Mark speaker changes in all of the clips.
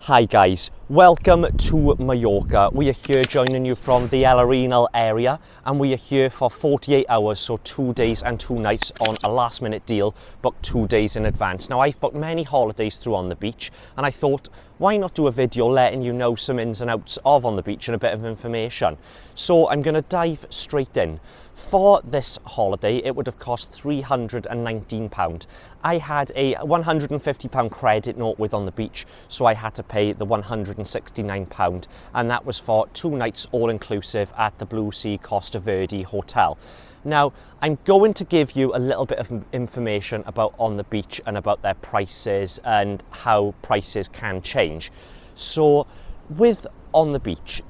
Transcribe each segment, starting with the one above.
Speaker 1: Hi guys, welcome to Majorca. We are here joining you from the El Arenal area and we are here for 48 hours, so 2 days and 2 nights on a last minute deal, booked 2 days in advance. Now I've booked many holidays through On the Beach and I thought, why not do a video letting you know some ins and outs of On the Beach and a bit of information. So I'm going to dive straight in. For this holiday, it would have cost £319. I had a £150 credit note with On the Beach, so I had to pay the £169, and that was for 2 nights all-inclusive at the Bluesea Costa Verde hotel. Now, I'm going to give you a little bit of information about On the Beach and about their prices and how prices can change. So, with On the Beach,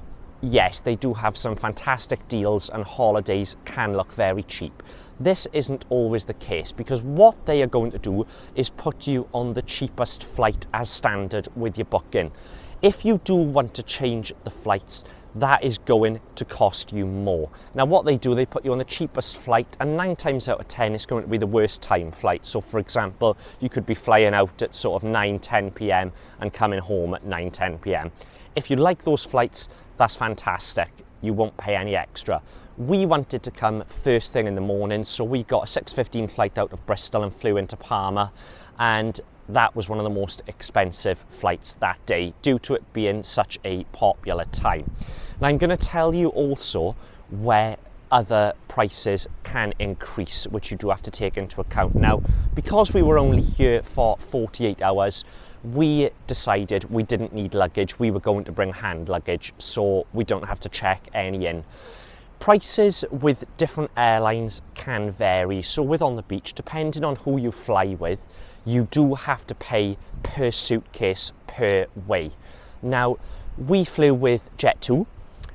Speaker 1: yes, they do have some fantastic deals and holidays can look very cheap. This isn't always the case because what they are going to do is put you on the cheapest flight as standard with your booking. If you do want to change the flights, that is going to cost you more. Now what they do, they put you on the cheapest flight, and 9 times out of 10 it's going to be the worst time flight. So for example, you could be flying out at sort of 9-10 p.m. and coming home at 9-10 p.m. If you like those flights, that's fantastic. You won't pay any extra. We wanted to come first thing in the morning, so we got a 6:15 flight out of Bristol and flew into Palma, and that was one of the most expensive flights that day due to it being such a popular time. Now I'm going to tell you also where other prices can increase, which you do have to take into account. Now, because we were only here for 48 hours, we decided we didn't need luggage. We were going to bring hand luggage, so we don't have to check any in. Prices with different airlines can vary. So with On the Beach, depending on who you fly with, you do have to pay per suitcase per way. Now, we flew with Jet2,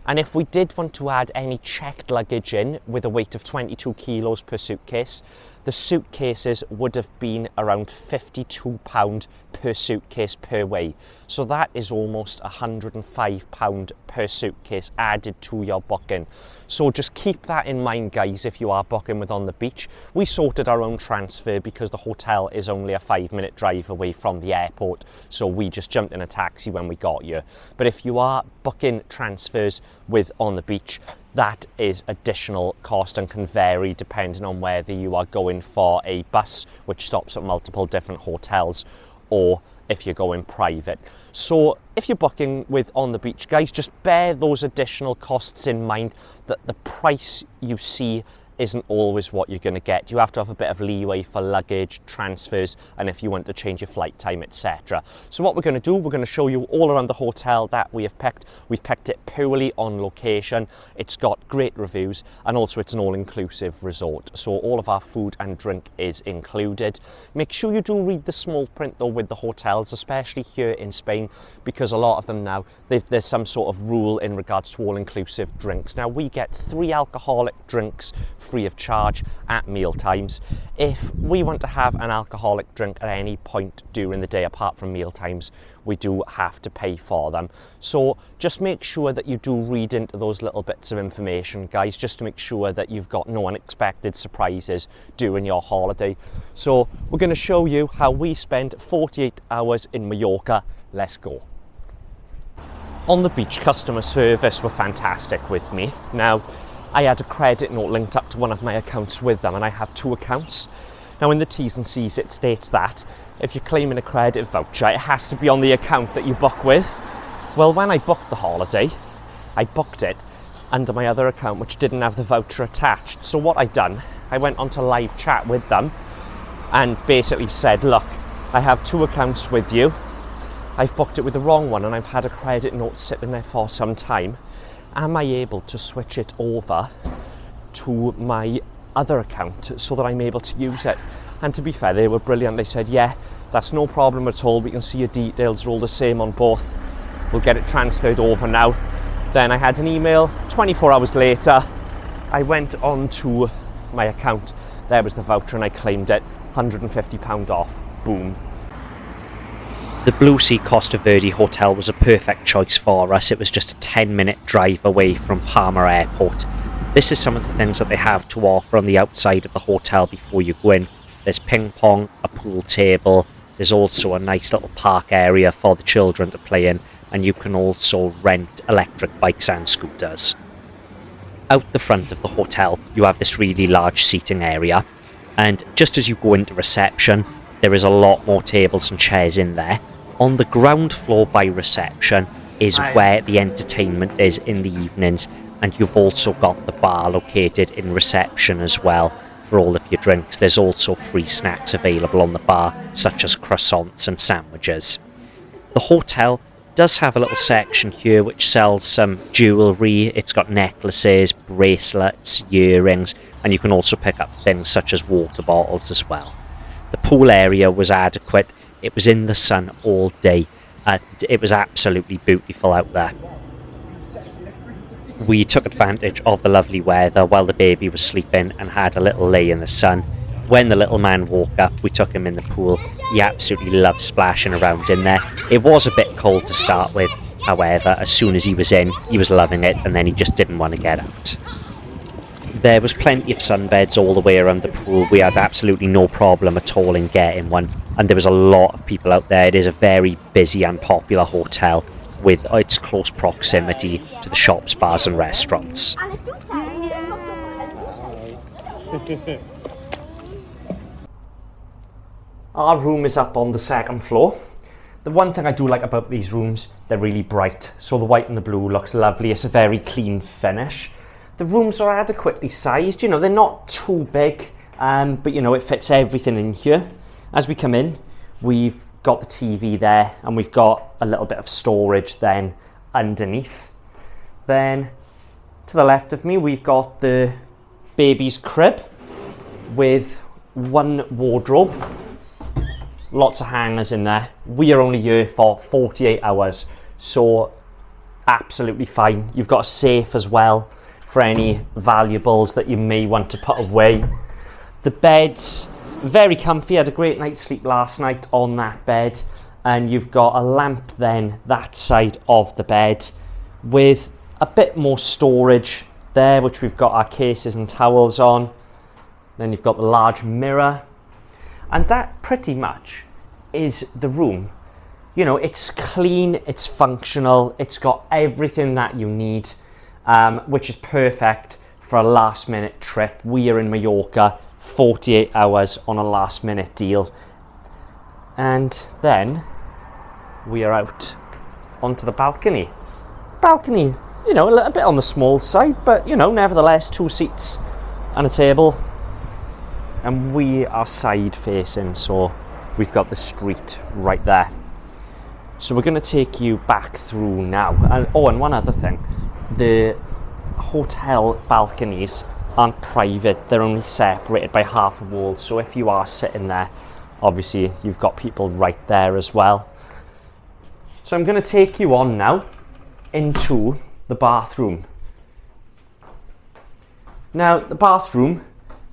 Speaker 1: and if we did want to add any checked luggage in with a weight of 22 kilos per suitcase, the suitcases would have been around £52 per suitcase per way. So that is almost £105 per suitcase added to your booking. So just keep that in mind, guys, if you are booking with On the Beach. We sorted our own transfer because the hotel is only a 5-minute drive away from the airport. So we just jumped in a taxi when we got here. But if you are booking transfers with On the Beach, that is additional cost and can vary depending on whether you are going for a bus which stops at multiple different hotels or if you're going private. So if you're booking with On the Beach, guys, just bear those additional costs in mind, that the price you see isn't always what you're going to get. You have to have a bit of leeway for luggage, transfers, and if you want to change your flight time, etc. So what we're going to do, we're going to show you all around the hotel that we have picked. We've picked it purely on location. It's got great reviews, and also it's an all-inclusive resort. So all of our food and drink is included. Make sure you do read the small print though with the hotels, especially here in Spain, because a lot of them now, there's some sort of rule in regards to all-inclusive drinks. Now we get 3 alcoholic drinks free of charge at meal times. If we want to have an alcoholic drink at any point during the day apart from meal times, we do have to pay for them. So just make sure that you do read into those little bits of information, guys, just to make sure that you've got no unexpected surprises during your holiday. So we're going to show you how we spent 48 hours in Majorca. Let's go. On the Beach customer service were fantastic with me. Now, I had a credit note linked up to one of my accounts with them, and I have 2 accounts. Now in the T's and C's it states that if you're claiming a credit voucher, it has to be on the account that you book with. Well, when I booked the holiday, I booked it under my other account which didn't have the voucher attached. So what I done, I went onto live chat with them and basically said, look, I have 2 accounts with you. I've booked it with the wrong one and I've had a credit note sitting there for some time. Am I able to switch it over to my other account so that I'm able to use it? And to be fair, they were brilliant. They said, yeah, that's no problem at all. We can see your details are all the same on both. We'll get it transferred over now. Then I had an email 24 hours later. I went on to my account. There was the voucher and I claimed it. £150 off. Boom. The Bluesea Costa Verde hotel was a perfect choice for us. It was just a 10-minute drive away from Palma Airport. This is some of the things that they have to offer on the outside of the hotel before you go in. There's ping pong, a pool table,
Speaker 2: There's also a nice little park area for the children to play in, and you can also rent electric bikes and scooters. Out the front of the hotel, you have this really large seating area, and just as you go into reception, there is a lot more tables and chairs in there. On the ground floor by reception is where the entertainment is in the evenings, and you've also got the bar located in reception as well for all of your drinks. There's also free snacks available on the bar, such as croissants and sandwiches. The hotel does have a little section here which sells some jewellery. It's got necklaces, bracelets, earrings, and you can also pick up things such as water bottles as well. The pool area was adequate. It was in the sun all day. It was absolutely beautiful out there. We took advantage of the lovely weather while the baby was sleeping and had a little lay in the sun. When the little man woke up, we took him in the pool. He absolutely loved splashing around in there. It was a bit cold to start with, however, as soon as he was in, he was loving it, and then he just didn't want to get out. There was plenty of sunbeds all the way around the pool. We had absolutely no problem at all in getting one, and there was a lot of people out there. It is a very busy and popular hotel with its close proximity to the shops, bars and restaurants.
Speaker 1: Our room is up on the second floor. The one thing I do like about these rooms, they're really bright. So the white and the blue looks lovely. It's a very clean finish. The rooms are adequately sized, you know, they're not too big, but you know, it fits everything in here. As we come in, we've got the TV there, and we've got a little bit of storage then underneath. Then to the left of me, we've got the baby's crib with one wardrobe. Lots of hangers in there. We are only here for 48 hours, so absolutely fine. You've got a safe as well for any valuables that you may want to put away. The bed's very comfy. I had a great night's sleep last night on that bed, and you've got a lamp then that side of the bed with a bit more storage there, which we've got our cases and towels on. Then you've got the large mirror, and that pretty much is the room. You know, it's clean, it's functional, it's got everything that you need, which is perfect for a last minute trip. We are in Majorca, 48 hours on a last minute deal. And then we are out onto the balcony. Balcony, you know, a little bit on the small side, but you know, nevertheless, 2 seats and a table. And we are side facing, so we've got the street right there. So we're going to take you back through now. And one other thing, the hotel balconies aren't private, they're only separated by half a wall. So if you are sitting there, obviously you've got people right there as well. So I'm going to take you on now into the bathroom. Now the bathroom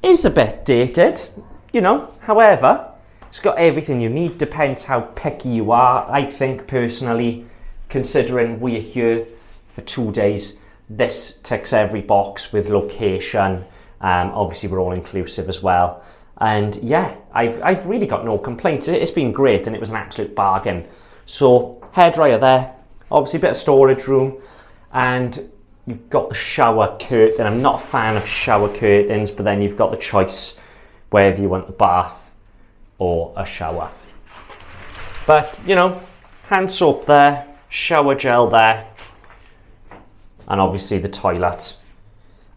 Speaker 1: is a bit dated, you know, however, it's got everything you need. Depends how picky you are. I think personally, considering we're here for 2 days, this ticks every box with location. Obviously we're all inclusive as well. And yeah, I've really got no complaints. It's been great, and it was an absolute bargain. So hairdryer there, obviously a bit of storage room, and you've got the shower curtain. I'm not a fan of shower curtains, but then you've got the choice whether you want the bath or a shower. But you know, hand soap there, shower gel there, and obviously the toilet.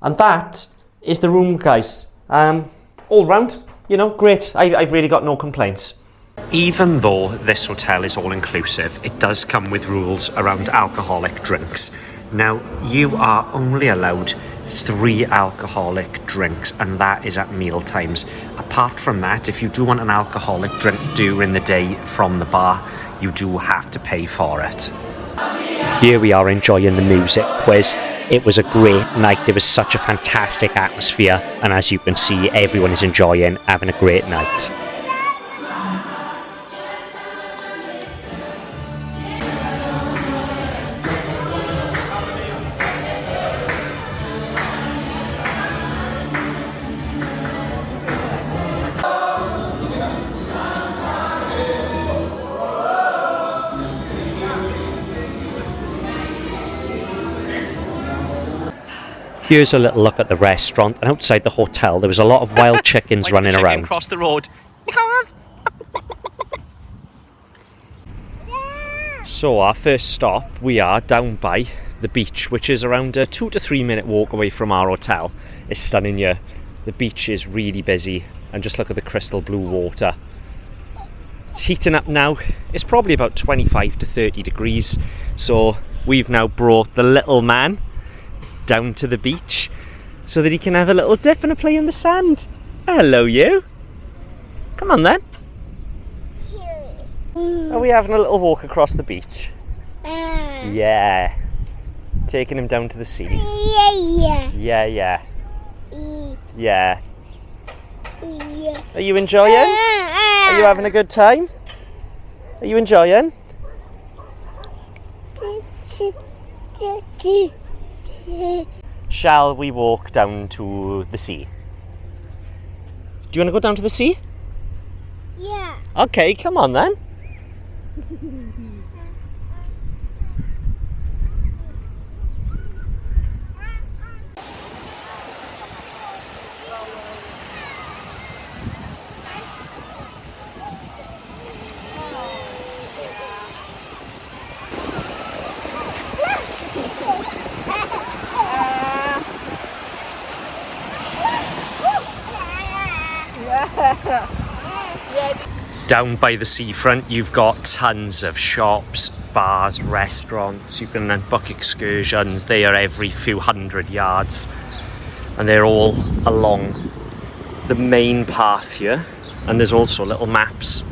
Speaker 1: And that is the room, guys. All round, you know, great. I've really got no complaints.
Speaker 2: Even though this hotel is all inclusive, it does come with rules around alcoholic drinks. Now, you are only allowed 3 alcoholic drinks, and that is at meal times. Apart from that, if you do want an alcoholic drink during the day from the bar, you do have to pay for it. Here we are enjoying the music quiz. It was a great night. There was such a fantastic atmosphere, and as you can see, everyone is enjoying having a great night. Here's a little look at the restaurant, and outside the hotel there was a lot of wild chickens running around.
Speaker 1: Across the road. So our first stop, we are down by the beach, which is around a 2 to 3 minute walk away from our hotel. It's stunning here. The beach is really busy, and just look at the crystal blue water. It's heating up now. It's probably about 25 to 30 degrees. So we've now brought the little man down to the beach so that he can have a little dip and a play in the sand. Hello, you. Come on then. Are we having a little walk across the beach? Yeah. Taking him down to the sea. Yeah. Yeah. Are you enjoying? Are you having a good time? Are you enjoying? Shall we walk down to the sea? Do you want to go down to the sea?
Speaker 3: Yeah.
Speaker 1: Okay, come on then. Down by the seafront, you've got tons of shops, bars, restaurants. You can book excursions. They are every few hundred yards, and they're all along the main path here. And there's also little maps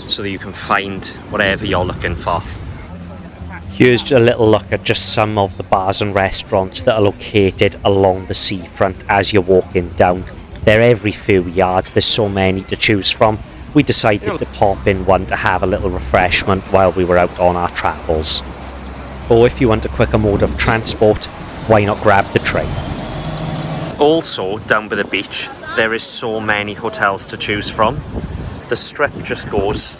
Speaker 1: so that you can find whatever you're looking for.
Speaker 2: Here's a little look at just some of the bars and restaurants that are located along the seafront as you're walking down. They're every few yards. There's so many to choose from. We decided to pop in one to have a little refreshment while we were out on our travels. Or if you want a quicker mode of transport, why not grab the train?
Speaker 1: Also, down by the beach, there is so many hotels to choose from. The strip just goes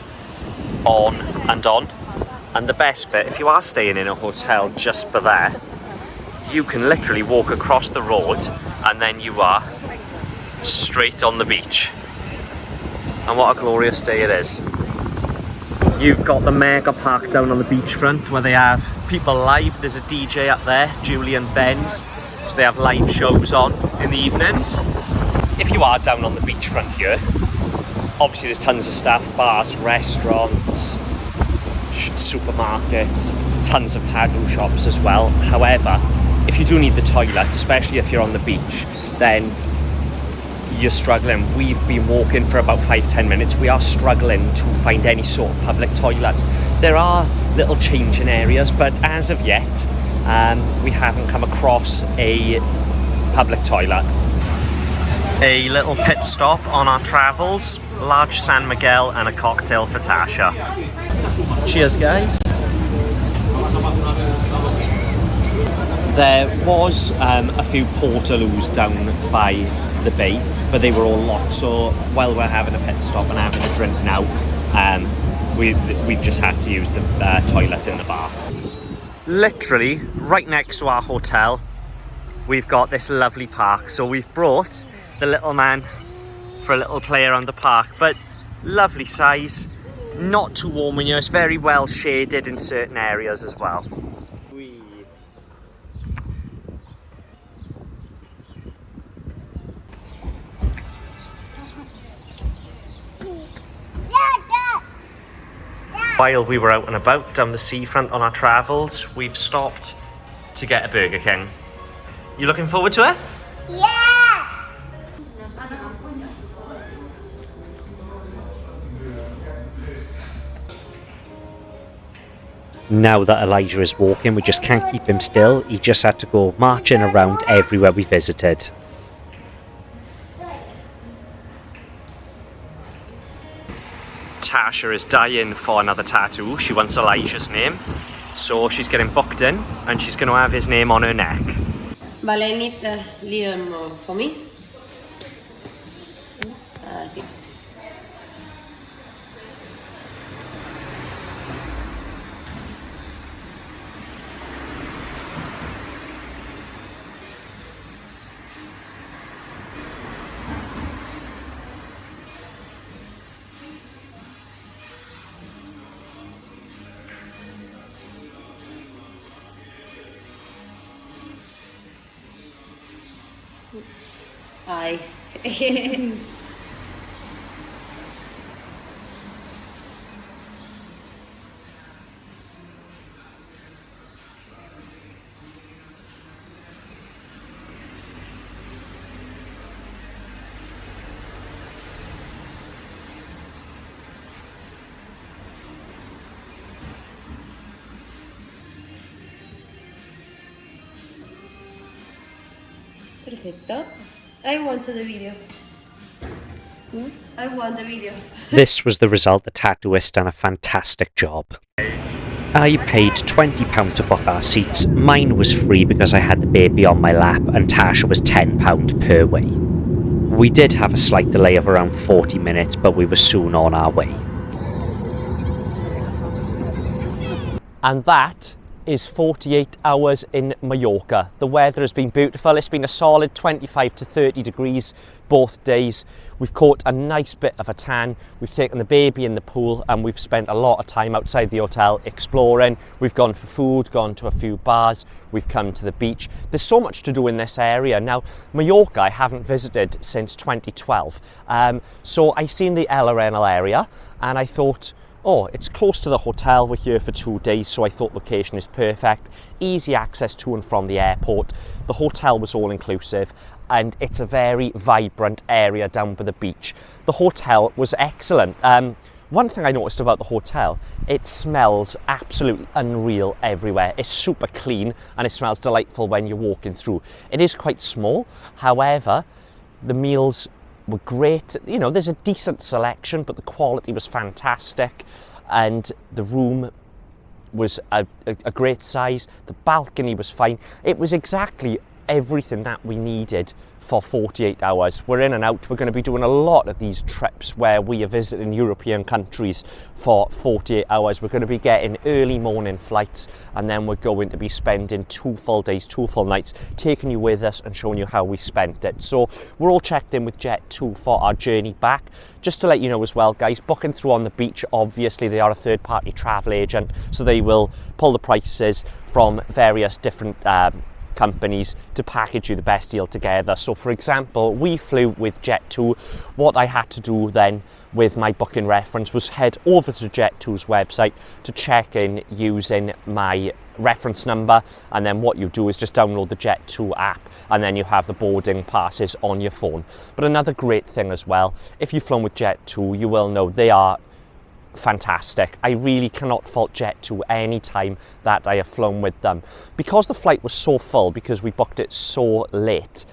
Speaker 1: on. And the best bit, if you are staying in a hotel just by there, you can literally walk across the road and then you are straight on the beach. And what a glorious day it is. You've got the mega park down on the beachfront where they have people live. There's a DJ up there, Julian Benz. So they have live shows on in the evenings. If you are down on the beachfront here, obviously there's tons of stuff, bars, restaurants, supermarkets, tons of tattoo shops as well. However, if you do need the toilet, especially if you're on the beach, then you're struggling. We've been walking for about 5-10 minutes. We are struggling to find any sort of public toilets. There are little changing areas, but as of yet, we haven't come across a public toilet. A little pit stop on our travels, large San Miguel and a cocktail for Tasha. Cheers, guys. There was a few portaloos down by the bay, but they were all locked. So while we're having a pit stop and having a drink now, we've just had to use the toilet in the bar. Literally right next to our hotel, we've got this lovely park. So we've brought the little man for a little play around the park, but lovely size, not too warm in here. It's very well shaded in certain areas as well. While we were out and about down the seafront on our travels, we've stopped to get a Burger King. You looking forward to it?
Speaker 3: Yeah!
Speaker 2: Now that Elijah is walking, we just can't keep him still. He just had to go marching around everywhere we visited.
Speaker 1: Natasha is dying for another tattoo. She wants Elijah's name, so she's getting booked in and she's going to have his name on her neck.
Speaker 4: Vale, I need Liam for me. Sí. Hi. Perfecto. I want to the video. I want the video.
Speaker 2: This was the result. The tattooist done a fantastic job. I paid £20 to book our seats. Mine was free because I had the baby on my lap, and Tasha was £10 per way. We did have a slight delay of around 40 minutes, but we were soon on our way.
Speaker 1: And that is 48 hours in Majorca. The weather has been beautiful. It's been a solid 25 to 30 degrees both days. We've caught a nice bit of a tan. We've taken the baby in the pool and we've spent a lot of time outside the hotel exploring. We've gone for food, gone to a few bars, we've come to the beach. There's so much to do in this area. Now, Majorca I haven't visited since 2012. So I seen the El Arenal area and I thought, oh, it's close to the hotel. We're here for 2 days, so I thought location is perfect. Easy access to and from the airport. The hotel was all inclusive and it's a very vibrant area down by the beach. The hotel was excellent. One thing I noticed about the hotel, it smells absolutely unreal everywhere. It's super clean and it smells delightful when you're walking through. It is quite small, however, the meals were great. You know, there's a decent selection, but the quality was fantastic and the room was a great size. The balcony was fine. It was exactly everything that we needed for 48 hours. We're in and out. We're going to be doing a lot of these trips where we are visiting European countries for 48 hours. We're going to be getting early morning flights and then we're going to be spending 2 full days, 2 full nights, taking you with us and showing you how we spent it. So we're all checked in with Jet2 for our journey back. Just to let you know as well, guys, booking through on the beach, obviously they are a third-party travel agent, so they will pull the prices from various different companies to package you the best deal together. So for example, we flew with Jet2. What I had to do then with my booking reference was head over to Jet2's website to check in using my reference number, and then what you do is just download the Jet2 app and then you have the boarding passes on your phone. But another great thing as well, if you've flown with Jet2, you will know they are fantastic. I really cannot fault Jet2 any time that I have flown with them. Because the flight was so full, because we booked it so late,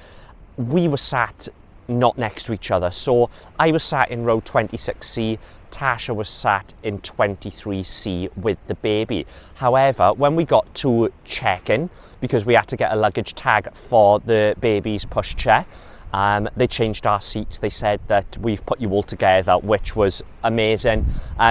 Speaker 1: we were sat not next to each other. So I was sat in row 26C, Tasha was sat in 23C with the baby. However, when we got to check-in, because we had to get a luggage tag for the baby's pushchair, they changed our seats. They said that we've put you all together, which was amazing.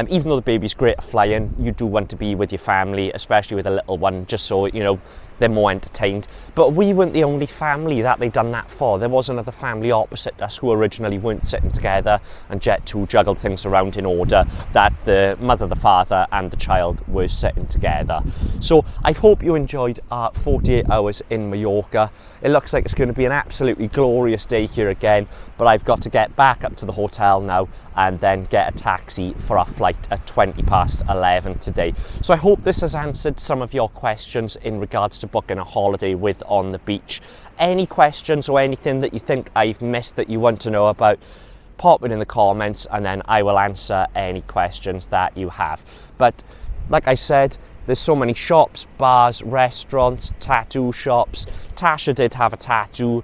Speaker 1: Even though the baby's great at flying, you do want to be with your family, especially with a little one, just so, you know, they're more entertained. But we weren't the only family that they'd done that for. There was another family opposite us who originally weren't sitting together, and Jet2 juggled things around in order that the mother, the father and the child were sitting together. So I hope you enjoyed our 48 hours in Majorca. It looks like it's going to be an absolutely glorious day here again, but I've got to get back up to the hotel now and then get a taxi for our flight at 11:20 today. So I hope this has answered some of your questions in regards to booking a holiday with on the beach. Any questions or anything that you think I've missed that you want to know about, pop it in the comments and then I will answer any questions that you have. But like I said, there's so many shops, bars, restaurants, tattoo shops. Tasha did have a tattoo.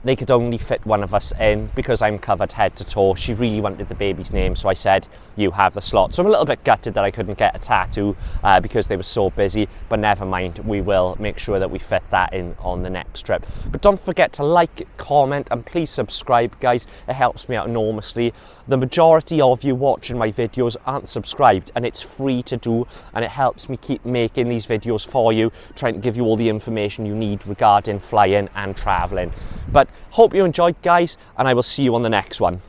Speaker 1: They could only fit one of us in because I'm covered head to toe. She really wanted the baby's name, so I said, you have the slot. So I'm a little bit gutted that I couldn't get a tattoo because they were so busy, but never mind, we will make sure that we fit that in on the next trip. But don't forget to like, comment, and please subscribe, guys. It helps me out enormously. The majority of you watching my videos aren't subscribed, and it's free to do, and it helps me keep making these videos for you, trying to give you all the information you need regarding flying and traveling. But hope you enjoyed, guys, and I will see you on the next one.